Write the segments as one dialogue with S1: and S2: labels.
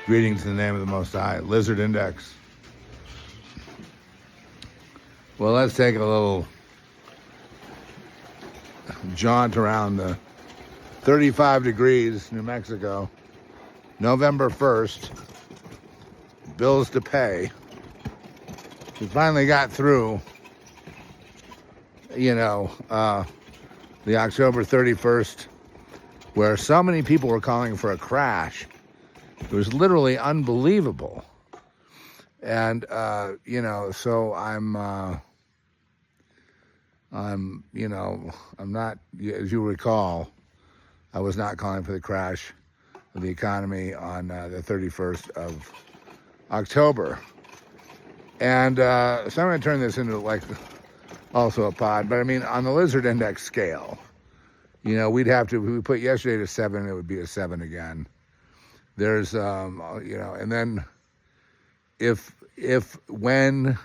S1: Greetings in the name of the Most High. Lizard Index. Well, let's take a little jaunt around the 35 degrees, New Mexico. November 1st. Bills to pay. We finally got through, the October 31st, where so many people were calling for a crash. It was literally unbelievable. And, so I'm not, as you recall, I was not calling for the crash of the economy on the 31st of October. And so I'm going to turn this into also a pod, but I mean, on the Lizard Index scale, we'd have to, if we put yesterday to 7, it would be a 7 again. There's, and then when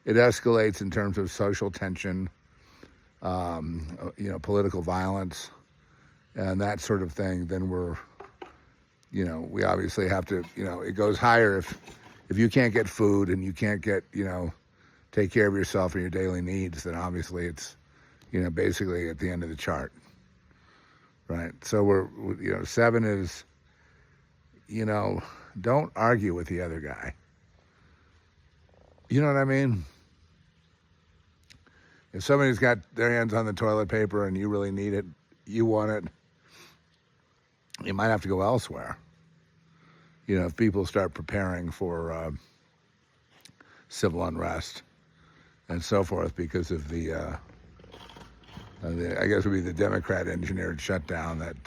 S1: it escalates in terms of social tension, political violence and that sort of thing, then we obviously have to, it goes higher if you can't get food and you can't get, take care of yourself and your daily needs, then obviously it's, basically at the end of the chart, right? So 7 is, don't argue with the other guy. You know what I mean? If somebody's got their hands on the toilet paper and you really need it, you want it, you might have to go elsewhere. If people start preparing for civil unrest and so forth because of the I guess it would be the Democrat engineered shutdown that,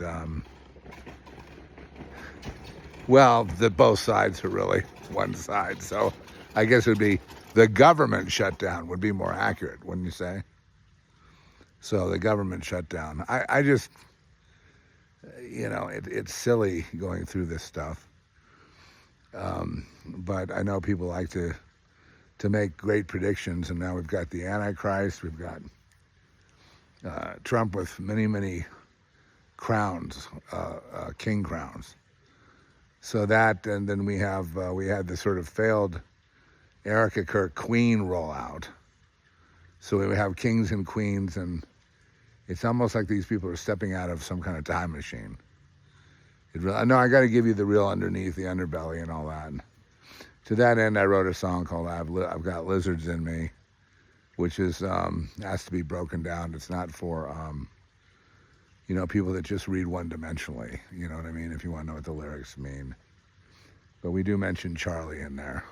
S1: that both sides are really one side. So I guess it would be the government shutdown would be more accurate, wouldn't you say? So the government shutdown. I just, it's silly going through this stuff. But I know people like to make great predictions, and now we've got the Antichrist, we've got Trump with many, many crowns, king crowns. So that, and then we had the sort of failed Erica Kirk Queen rollout. So we have kings and queens, and it's almost like these people are stepping out of some kind of time machine. I got to give you the real underneath, the underbelly and all that. And to that end, I wrote a song called I've Got Lizards in Me, which is has to be broken down. It's not for, people that just read one-dimensionally. You know what I mean? If you want to know what the lyrics mean. But we do mention Charlie in there.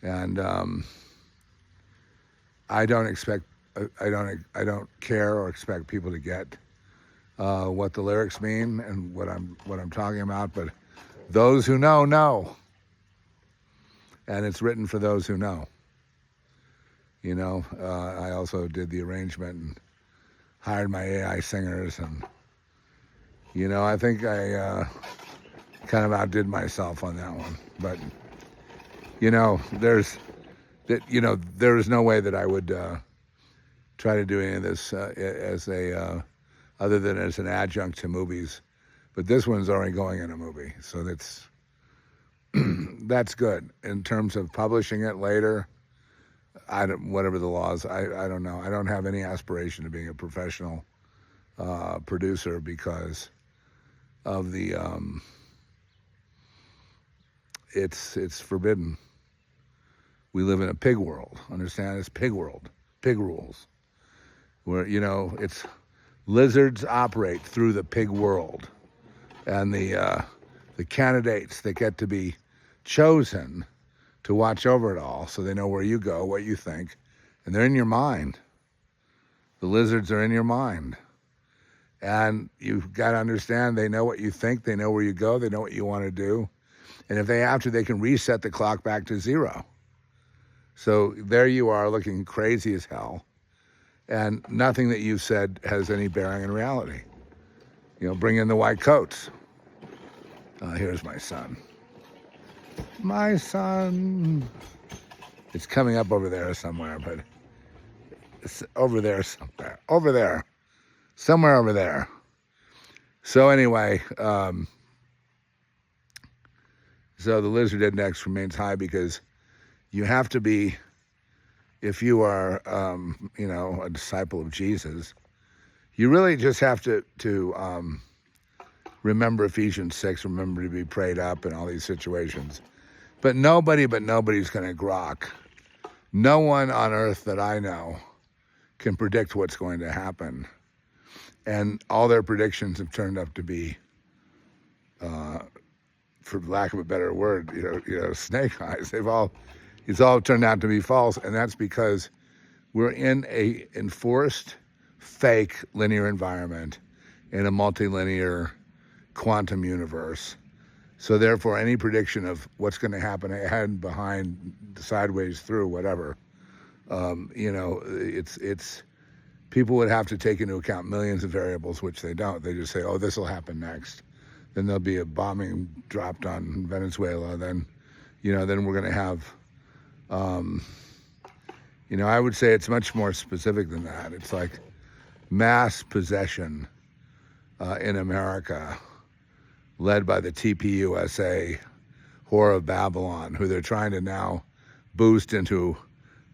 S1: And I don't care or expect people to get what the lyrics mean and what I'm talking about, but those who know, and it's written for those who know. I also did the arrangement and hired my AI singers, and I think I kind of outdid myself on that one. But there is no way that I would try to do any of this as a other than as an adjunct to movies. But this one's already going in a movie, so that's that's good. In terms of publishing it later, whatever the laws, I don't know. I don't have any aspiration to being a professional producer because of the it's forbidden. We live in a pig world. Understand? It's pig world. Pig rules. Where it's lizards operate through the pig world, and the candidates that get to be chosen to watch over it all, so they know where you go, what you think, and they're in your mind. The lizards are in your mind, and you've got to understand they know what you think, they know where you go, they know what you want to do, and if they have to, they can reset the clock back to 0. So there you are, looking crazy as hell. And nothing that you've said has any bearing in reality. Bring in the white coats. Here's my son. My son. It's coming up over there somewhere, but it's over there somewhere. Over there. Somewhere over there. So anyway, So the lizard index remains high because you have to be, if you are, a disciple of Jesus, you really just have to remember Ephesians 6, remember to be prayed up in all these situations. But nobody's going to grok. No one on earth that I know can predict what's going to happen. And all their predictions have turned up to be, for lack of a better word, snake eyes. It's all turned out to be false. And that's because we're in a enforced, fake linear environment in a multilinear quantum universe. So therefore, any prediction of what's going to happen ahead, behind, sideways, through, whatever, it's people would have to take into account millions of variables, which they don't. They just say, oh, this will happen next. Then there'll be a bombing dropped on Venezuela. Then we're going to have, I would say it's much more specific than that. It's like mass possession in America, led by the TPUSA, Whore of Babylon, who they're trying to now boost into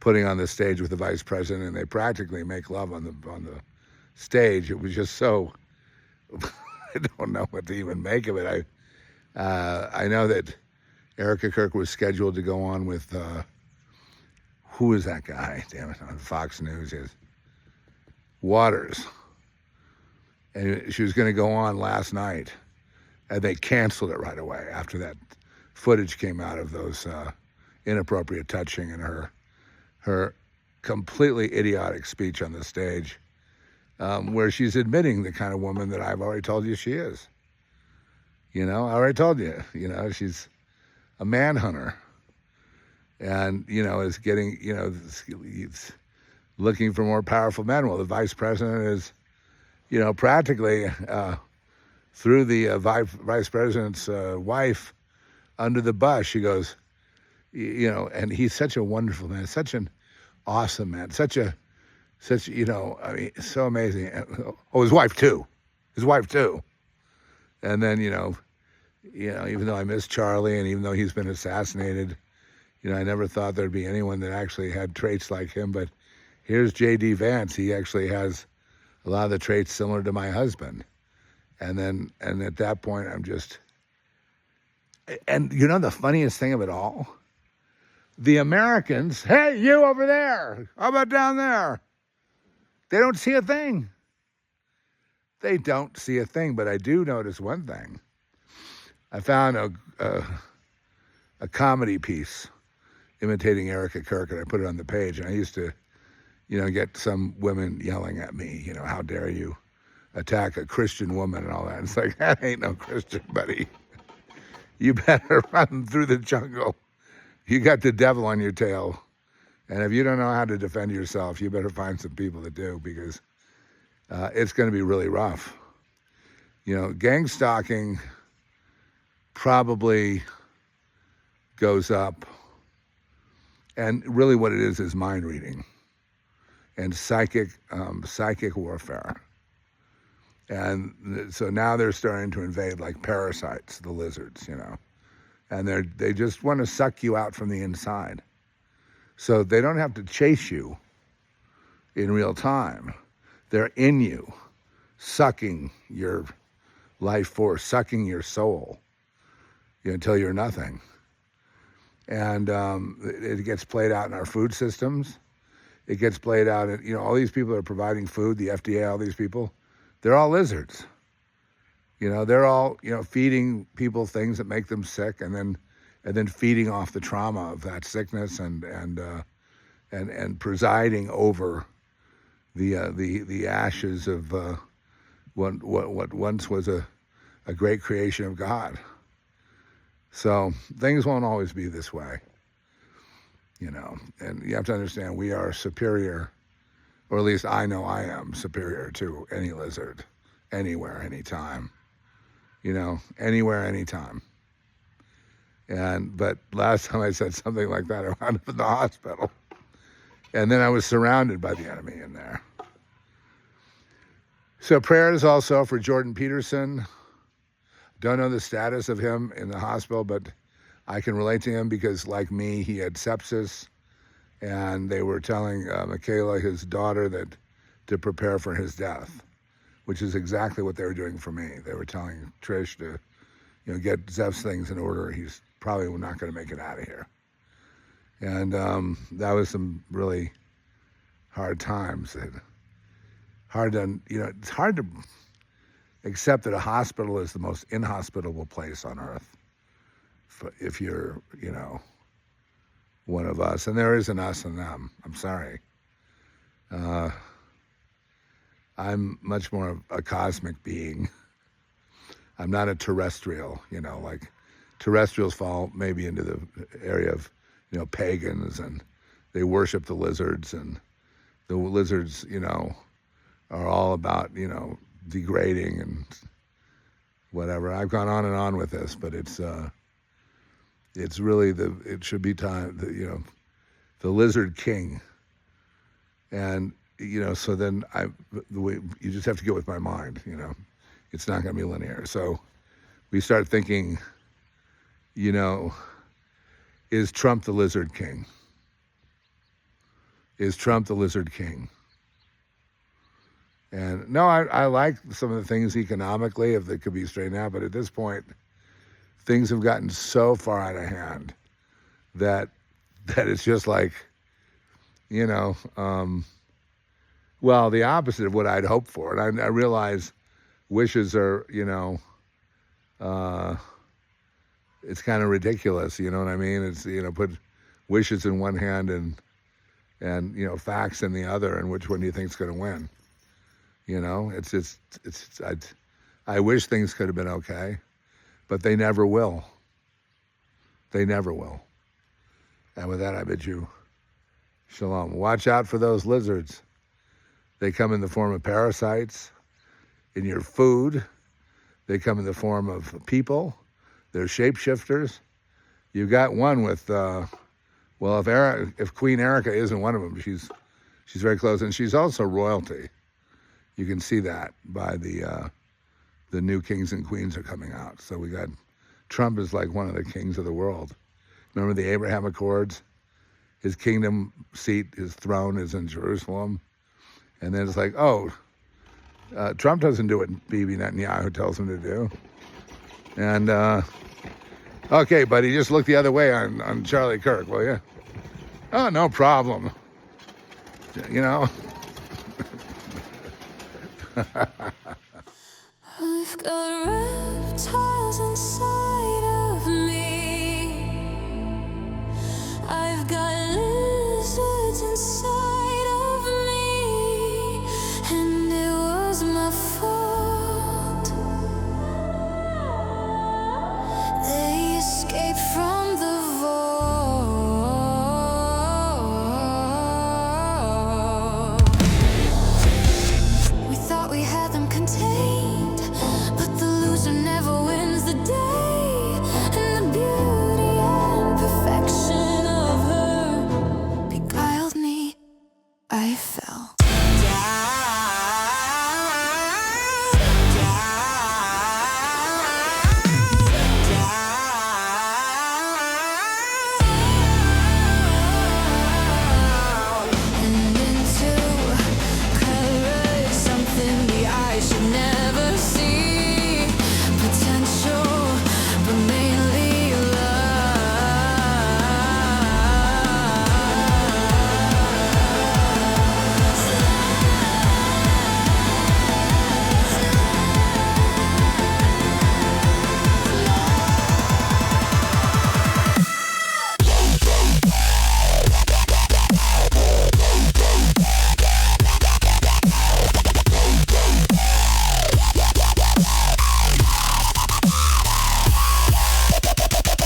S1: putting on the stage with the vice president, and they practically make love on the stage. It was just so, I don't know what to even make of it. I know that Erica Kirk was scheduled to go on with, who is that guy? Damn it, on Fox News is Waters. And she was going to go on last night, and they canceled it right away after that footage came out of those inappropriate touching and her completely idiotic speech on the stage, where she's admitting the kind of woman that I've already told you she is. I already told you, she's a manhunter, and, is getting, it's looking for more powerful men. Well, the vice president is, practically threw the vice president's wife under the bus. She goes, and he's such a wonderful man, such an awesome man, so amazing. Oh, his wife too. And then, even though I miss Charlie, and even though he's been assassinated, I never thought there'd be anyone that actually had traits like him. But here's J.D. Vance. He actually has a lot of the traits similar to my husband. And at that point, I'm just, and the funniest thing of it all, the Americans, hey, you over there, how about down there? They don't see a thing. They don't see a thing, but I do notice one thing. I found a comedy piece imitating Erica Kirk, and I put it on the page, and I used to, get some women yelling at me, how dare you attack a Christian woman and all that. It's like, that ain't no Christian, buddy. You better run through the jungle. You got the devil on your tail. And if you don't know how to defend yourself, you better find some people that do, because it's going to be really rough. Gang stalking probably goes up. And really what it is mind reading and psychic warfare. And so now they're starting to invade like parasites, the lizards, and they just want to suck you out from the inside. So they don't have to chase you in real time. They're in you, sucking your life force, sucking your soul, until you're nothing. And it gets played out in our food systems. It gets played out in, all these people that are providing food, the FDA, all these people, they're all lizards. They're all, feeding people things that make them sick, and then feeding off the trauma of that sickness, and presiding over the ashes of what once was a great creation of God. So things won't always be this way, and you have to understand we are superior, or at least I know I am superior to any lizard, anywhere, anytime, anywhere, anytime. But last time I said something like that, I wound up in the hospital, and then I was surrounded by the enemy in there. So prayers also for Jordan Peterson. Don't know the status of him in the hospital, but I can relate to him because, like me, he had sepsis, and they were telling Michaela, his daughter, that to prepare for his death, which is exactly what they were doing for me. They were telling Trish to, get Zeph's things in order. He's probably not going to make it out of here. And that was some really hard times. It's hard to accept that a hospital is the most inhospitable place on earth. If you're, one of us, and there is an us and them. I'm sorry. I'm much more of a cosmic being. I'm not a terrestrial, like terrestrials fall maybe into the area of, pagans, and they worship the lizards, and the lizards, are all about, degrading and whatever. I've gone on and on with this, but it's really it should be time, the lizard king. And, so then you just have to go with my mind, it's not going to be linear. So we start thinking, is Trump the lizard king? Is Trump the lizard king? And no, I like some of the things economically, if they could be straightened out, but at this point, things have gotten so far out of hand that it's just like, well, the opposite of what I'd hoped for. And I realize wishes are, it's kind of ridiculous, you know what I mean? It's, put wishes in one hand and facts in the other, and which one do you think is going to win? I wish things could have been okay, but they never will. They never will. And with that, I bid you shalom. Watch out for those lizards. They come in the form of parasites in your food. They come in the form of people. They're shapeshifters. You got one with, if Queen Erica isn't one of them, she's very close, and she's also royalty. You can see that by the new kings and queens are coming out. So we got Trump is like one of the kings of the world. Remember the Abraham Accords? His kingdom seat, his throne is in Jerusalem. And then it's like, Trump doesn't do what Bibi Netanyahu tells him to do. And, okay, buddy, just look the other way on Charlie Kirk, will you? Oh, no problem.
S2: I've got reptiles inside of me. I've got lizards inside of me, and it was my fault. They escaped from the vault. We thought we had them contained, but the loser never wins the day. And the beauty and perfection of her beguiled me. I fell and into colors, something the eye should never see. Potential, but mainly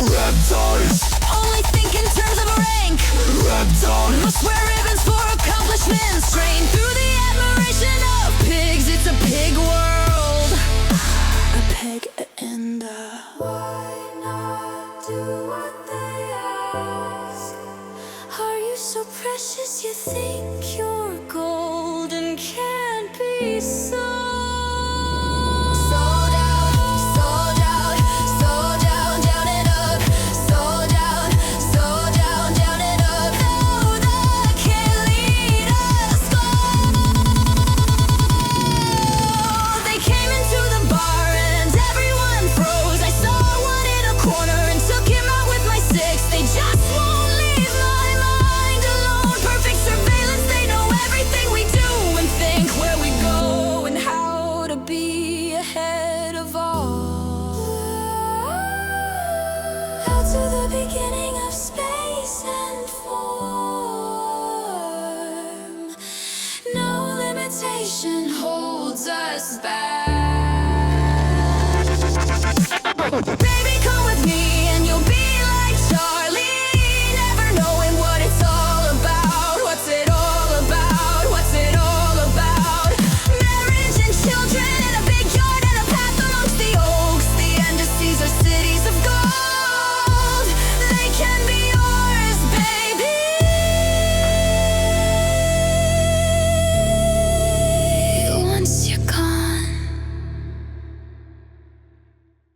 S3: Reptiles,
S2: only think in terms of rank.
S3: reptiles,
S2: Must wear ribbons for accomplishments. Train through the admiration of pigs. It's a pig world. A pig and why not do what they ask? Are you so precious you think you're gold and can't be sold? Sold out, down and up. Sold beginning of space and form. No limitation holds us back. Baby, come with me.